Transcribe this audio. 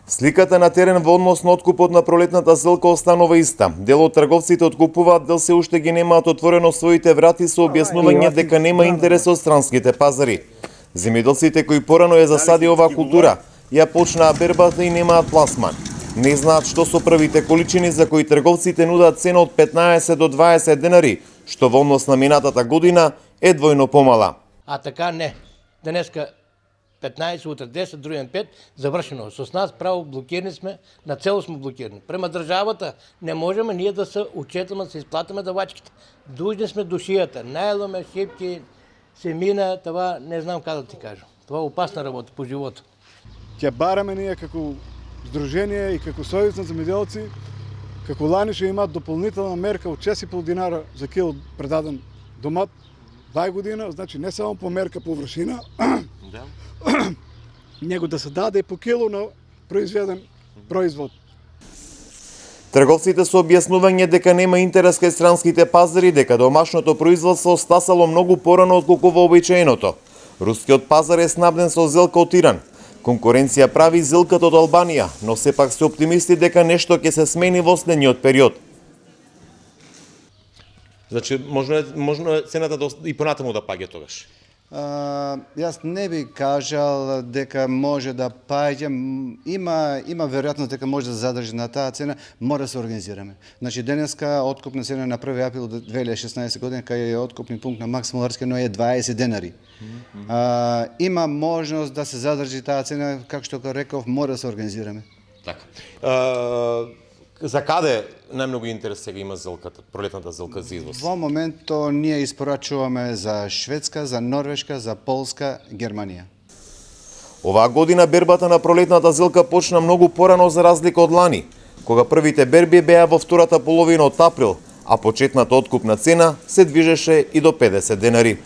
Сликата на терен во однос на откупот на пролетната зелка останува иста. Дел од трговците откупуваат, дел се уште ги немаат отворено своите врати со објаснување дека нема интерес од странските пазари. Земјоделците кои порано ја засади оваа култура, ја почнаа бербата и немаат пласман. Не знаат што со првите количини за кои трговците нудат цена од 15 до 20 денари, што во однос на минатата година е двојно помала. А така не. Денеска 15, утре 10, другиот 5, завршено. Со нас право блокирани сме, на цело сме блокирани. Према државата не можеме ние да се учетаме, да се изплатиме давачките. Дужни сме до шијата. Најломе, шипки, семина, това не знам каде да ти кажам. Това е опасна работа по живото. Ќе бараме ние како здружение и како сојуз на земјоделци, како лани што имаат дополнителна мерка од 6,5 динара за кило предаден домат, 2 година, значи не само по мерка површина, него да се даде по кило на произведен производ. Трговците со објаснување дека нема интерес кај странските пазари, дека домашното производство стасало многу порано отколку вообичаеното. Рускиот пазар е снабден со зелка од Иран. Конкуренција прави зелката од Албанија, но сепак се оптимисти дека нешто ќе се смени во следниот период. Значи, можно е цената и понатаму да паѓа тогаш? Јас не би кажал дека може да паѓа, има веројатност дека може да задржи на таа цена, мора да се организираме. Значи денеска откупна цена на 1 април 2016 година кај е откупни пункт на Макс Муларски, но е 20 денари. Има можност да се задржи таа цена, како што реков, мора да се организираме. Така. За каде најмногу интерес сега има зелката, пролетната зелка за извоз? Во моментот ние испорачуваме за Шведска, за Норвешка, за Полска, Германија. Оваа година бербата на пролетната зелка почна многу порано за разлика од лани, кога првите берби беа во втората половина од април, а почетната откупна цена се движеше и до 50 денари.